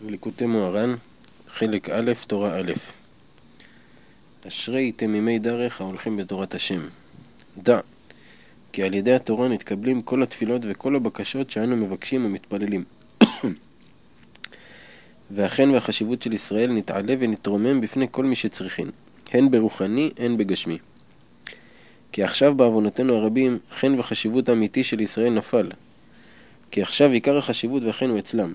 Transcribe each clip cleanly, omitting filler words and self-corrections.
ליקוטי מוהר"ן, חלק א', תורה א'. אשרי תמימי דרך ההולכים בתורת השם. דע, כי על ידי התורה נתקבלים כל התפילות וכל הבקשות שאנו מבקשים ומתפללים. ואכן והחשיבות של ישראל נתעלה ונתרומם בפני כל מי שצריכין, הן ברוחני, הן בגשמי. כי עכשיו בעוונותינו הרבים, חן וחשיבות האמיתי של ישראל נפל. כי עכשיו עיקר החשיבות והחן הוא אצלם.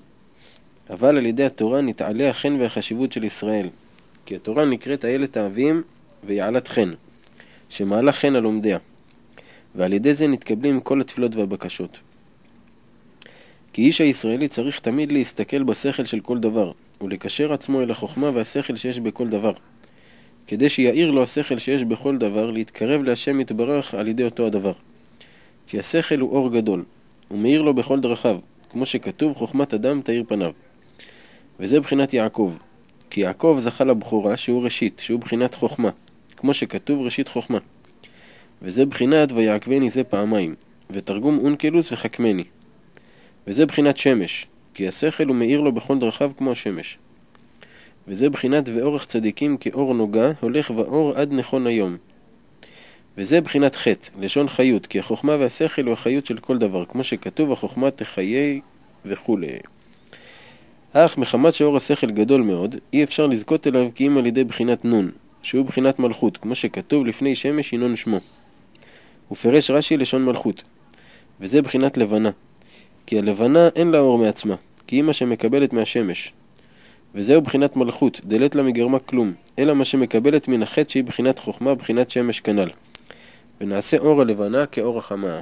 אבל על ידי התורה נתעלה החן והחשיבות של ישראל. כי התורה נקראת איילת האבים ויעלת חן, שמעלה חן על לומדיה. ועל ידי זה נתקבלים כל התפילות והבקשות. כי איש הישראלי צריך תמיד להסתכל בשכל של כל דבר, ולקשר עצמו אל החוכמה והשכל שיש בכל דבר, כדי שיעיר לו השכל שיש בכל דבר להתקרב להשם יתברך על ידי אותו הדבר. כי השכל הוא אור גדול, הוא מאיר לו בכל דרכיו, כמו שכתוב חוכמת אדם תאיר פניו. וזה בחינת יעקב, כי יעקב זכה לבכורה שהוא ראשית, שהוא בחינת חוכמה, כמו שכתוב ראשית חוכמה. וזה בחינת ויעקבני זה פעמיים, ותרגום אונקלוס וחכמני. וזה בחינת שמש, כי השכל הוא מאיר לו בכל דרכיו כמו השמש. וזה בחינת ואורך צדיקים כאור נוגה, הולך ואור עד נכון היום. וזה בחינת חטא, לשון חיות, כי החוכמה והשכל הוא החיות של כל דבר, כמו שכתוב החוכמה תחיי וכו'. אך מחמת שאור השכל גדול מאוד, אי אפשר לזכות אליו כי אם על ידי בחינת נון, שהוא בחינת מלכות, כמו שכתוב לפני שמש ינון שמו. ופרש רש"י לשון מלכות. וזה בחינת לבנה, כי הלבנה אין לה אור מעצמה, כי היא מה שמקבלת מהשמש. וזהו בחינת מלכות, דלת לה מגרמה כלום, אלא מה שמקבלת מן החטא שהיא בחינת חוכמה, בחינת שמש כנל. ונעשה אור הלבנה כאור החמה.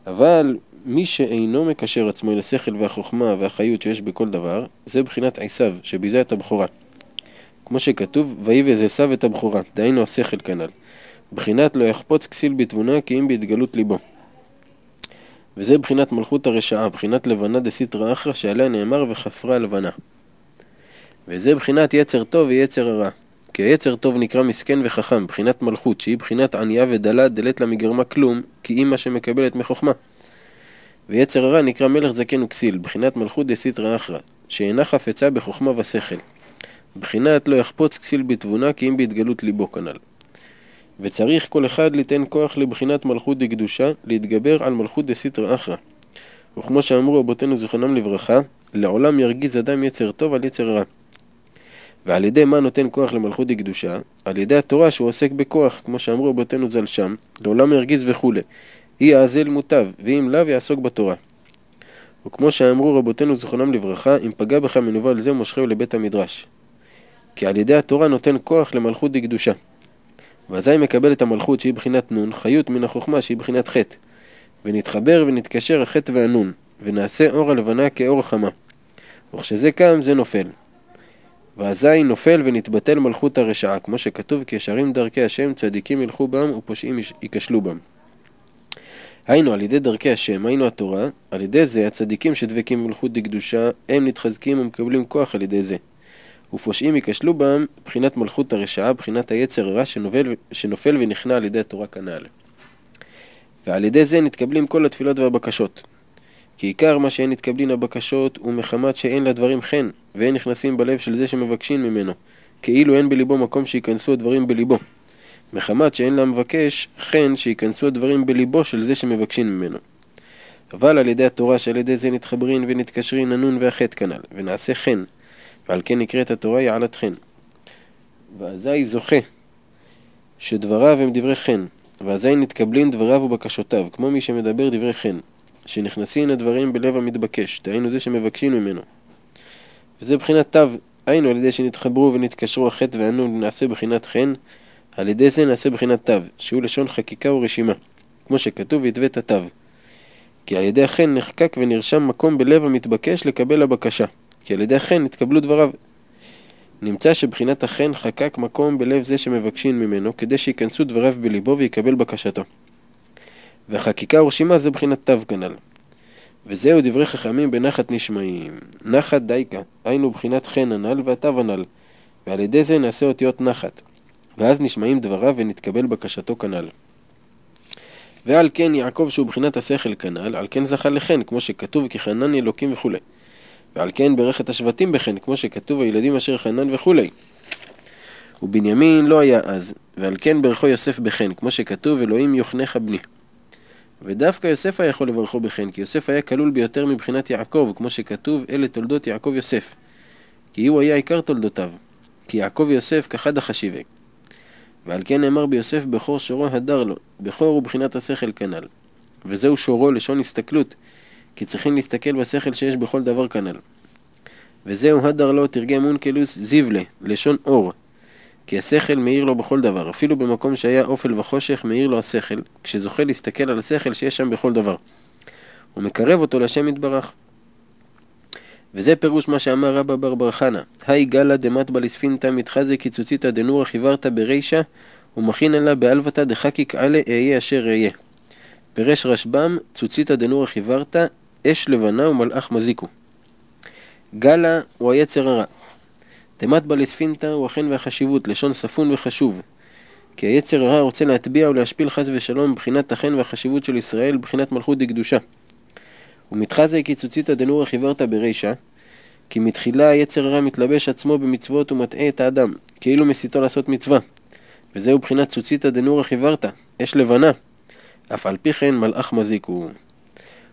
אבל מי שאינו מקשר עצמו אל השכל והחוכמה והחיות שיש בכל דבר, זה בחינת עשיו, שביזה את הבכורה. כמו שכתוב, ויבז עשיו את הבכורה, דהיינו השכל כנל. בחינת לא יחפוץ כסיל בתבונה כי אם בהתגלות ליבו. וזה בחינת מלכות הרשעה, בחינת לבנה דסיטרא אחרא שעליה נאמר וחפרה לבנה. וזה בחינת יצר טוב ויצר הרע. כי היצר טוב נקרא מסכן וחכם, בחינת מלכות, שהיא בחינת ענייה ודלה דלת לה מגרמה כלום, כי היא מה שמקבלת מחוכמה. ויצר הרע נקרא מלך זקן וכסיל, בחינת מלכות דסיטרא אחרא, שאינה חפצה בחוכמה ושכל. בחינת לא יחפוץ כסיל בתבונה כי אם בהתגלות ליבו כנל. וצריך כל אחד ליתן כוח לבחינת מלכות דקדושה, להתגבר על מלכות דסיטרא אחרא. וכמו שאמרו רבותינו זיכרונם לברכה, לעולם ירגיז אדם יצר טוב על יצר רע. ועל ידי מה נותן כוח למלכות דקדושה? על ידי התורה שהוא עוסק בכוח, כמו שאמרו רבותינו ז"ל שם, לעולם ירגיז וכו'. היא יעזל מוטב, ואם לאו יעסוק בתורה. וכמו שאמרו רבותינו זיכרונם לברכה, אם פגע בך מנוול זה מושכהו לבית המדרש. כי על ידי התורה נותן כוח למלכות דקדושה. ואזי מקבל את המלכות שהיא בחינת נון, חיות מן החוכמה שהיא בחינת חטא. ונתחבר ונתקשר החטא והנון, ונעשה אור הלבנה כאור החמה. וכשזה קם זה נופל. ואזי נופל ונתבטל מלכות הרשעה, כמו שכתוב כי ישרים דרכי השם צדיקים ילכו בם ופושעים ייכשלו בם. היינו על ידי דרכי השם, היינו התורה, על ידי זה הצדיקים שדבקים במלכות דקדושה, הם נתחזקים ומקבלים כוח על ידי זה. ופושעים ייכשלו בם, בחינת מלכות הרשעה, בחינת היצר הרע שנופל ונכנע על ידי התורה כנ"ל. ועל ידי זה נתקבלים כל התפילות והבקשות. כי עיקר מה שהן נתקבלין הבקשות הוא מחמת שאין לדברים חן, והן נכנסים בלב של זה שמבקשים ממנו, כאילו אין בליבו מקום שיכנסו הדברים בליבו. מחמת שאין לה מבקש חן שיכנסו הדברים בליבו של זה שמבקשים ממנו. אבל על ידי התורה שעל ידי זה נתחברין ונתקשרין הנון והחטא כנ"ל, ונעשה חן, ועל כן נקראת התורה יעלת חן. ואזי זוכה שדבריו הם דברי חן, ואזי נתקבלין דבריו ובקשותיו, כמו מי שמדבר דברי חן, שנכנסין הדברים בלב המתבקש, דהיינו זה שמבקשים ממנו. וזה בחינת תו, היינו על ידי שנתחברו ונתקשרו החטא והנון נעשה בחינת חן, על ידי זה נעשה בחינת תו, שהוא לשון חקיקה ורשימה, כמו שכתוב והתווית התו. כי על ידי החן נחקק ונרשם מקום בלב המתבקש לקבל הבקשה, כי על ידי החן נתקבלו דבריו. נמצא שבחינת החן חקק מקום בלב זה שמבקשים ממנו, כדי שיכנסו דבריו בליבו ויקבל בקשתו. והחקיקה ורשימה זה בחינת תו כנ"ל. וזהו דברי חכמים בנחת נשמעים. נחת דייקה, היינו בחינת חן הנ"ל והתו הנ"ל, ועל ידי זה נעשה אותיות נחת. ואז נשמעים דבריו ונתקבל בקשתו כנ"ל. ועל כן יעקב שהוא בחינת השכל כנ"ל, על כן זכה לחן, כמו שכתוב כחנן אלוקים וכו'. ועל כן ברך את השבטים בחן, כמו שכתוב הילדים אשר חנן וכולי. ובנימין לא היה אז, ועל כן ברכו יוסף בחן, כמו שכתוב אלוהים יוחנך בני. ודווקא יוסף היה יכול לברכו בחן, כי יוסף היה כלול ביותר מבחינת יעקב, כמו שכתוב אלה תולדות יעקב יוסף. כי הוא היה עיקר תולדותיו, כי יעקב יוסף כחד החשיבי. ועל כן נאמר ביוסף בכור שורו הדר לו, בכור הוא בחינת השכל כנ"ל. וזהו שורו לשון הסתכלות, כי צריכים להסתכל בשכל שיש בכל דבר כנ"ל. וזהו הדר לו תרגם אונקלוס זיבלה, לשון אור, כי השכל מאיר לו בכל דבר, אפילו במקום שהיה אופל וחושך מאיר לו השכל, כשזוכה להסתכל על השכל שיש שם בכל דבר. הוא מקרב אותו לשם יתברך. וזה פירוש מה שאמר רבא בר בר חנה, היי גלה דמת בלספינתא מתחזה קיצוציתא דנורא חיוורתא ברישא ומכין לה באלבתא דחקיק עלה אהיה אשר אהיה. פירש רשב"ם צוציתא דנורא חיוורתא אש לבנה ומלאך מזיקו. גלה הוא היצר הרע. דמת בלספינתא הוא החן והחשיבות, לשון ספון וחשוב. כי היצר הרע רוצה להטביע ולהשפיל חס ושלום מבחינת החן והחשיבות של ישראל, מבחינת מלכות דקדושה. ומתחזה קיצוציתא דנורא חיוורתא ברישא, כי מתחילה היצר הרע מתלבש עצמו במצוות ומטעה את האדם, כאילו מסיתו לעשות מצווה. וזהו בחינת צוציתא דנורא חיוורתא, אש לבנה. אף על פי כן מלאך מזיק הוא.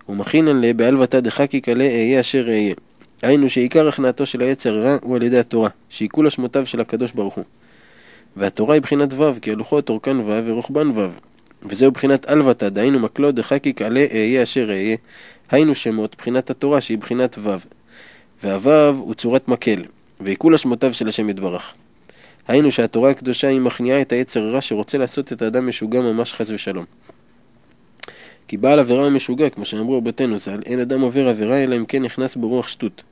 ומכינן לה באלבתא דחקיק עלה אהיה אשר אהיה. היינו שעיקר הכנעתו של היצר הרע הוא על ידי התורה, שהיא כולה שמותיו של הקדוש ברוך הוא. והתורה היא בחינת וו, כי הלוחות אורכן וו ורוחבן וו. וזהו בחינת אלבתא, דהיינו מקלו דחקיק עלה אהיה אשר אהיה. היינו שמות בחינת התורה שהיא בחינת וו. והוו הוא צורת מקל, והיא כולה שמותיו של השם יתברך. היינו שהתורה הקדושה היא מכניעה את היצר הרע שרוצה לעשות את האדם משוגע ממש חס ושלום. כי בעל עבירה הוא משוגע, כמו שאמרו רבותינו ז"ל, אין אדם עובר עבירה אלא אם כן נכנס ברוח שטות.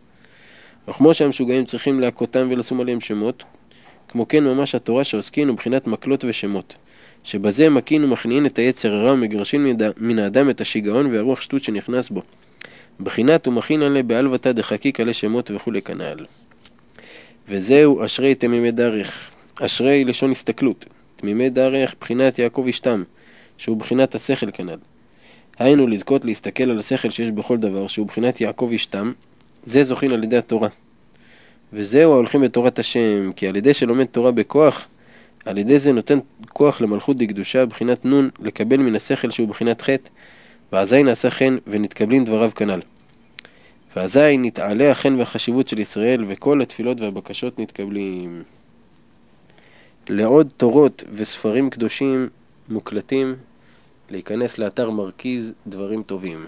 וכמו שהמשוגעים צריכים להכותם ולשום עליהם שמות, כמו כן ממש התורה שעוסקין הוא בחינת מקלות ושמות, שבזה מקין ומכניעין את היצר הרע ומגרשין מן האדם את השיגעון והרוח שטות שנכנס בו. בחינת ומכין עלה באלבתא דחקיק עלה שמות וכולי כנ"ל. וזהו אשרי תמימי דרך, אשרי לשון הסתכלות, תמימי דרך בחינת יעקב אשתם, שהוא בחינת השכל כנ"ל. היינו לזכות להסתכל על השכל שיש בכל דבר, שהוא בחינת יעקב אשתם, זה זוכין על ידי התורה. וזהו ההולכים בתורת השם, כי על ידי שלומד תורה בכוח, על ידי זה נותן כוח למלכות דקדושה בחינת נון, לקבל מן השכל שהוא בחינת חטא, ואזי נעשה חן ונתקבלין דבריו כנ"ל. ואזי נתעלה החן והחשיבות של ישראל, וכל התפילות והבקשות נתקבלים. לעוד תורות וספרים קדושים מוקלטים, להיכנס לאתר מרכיז דברים טובים.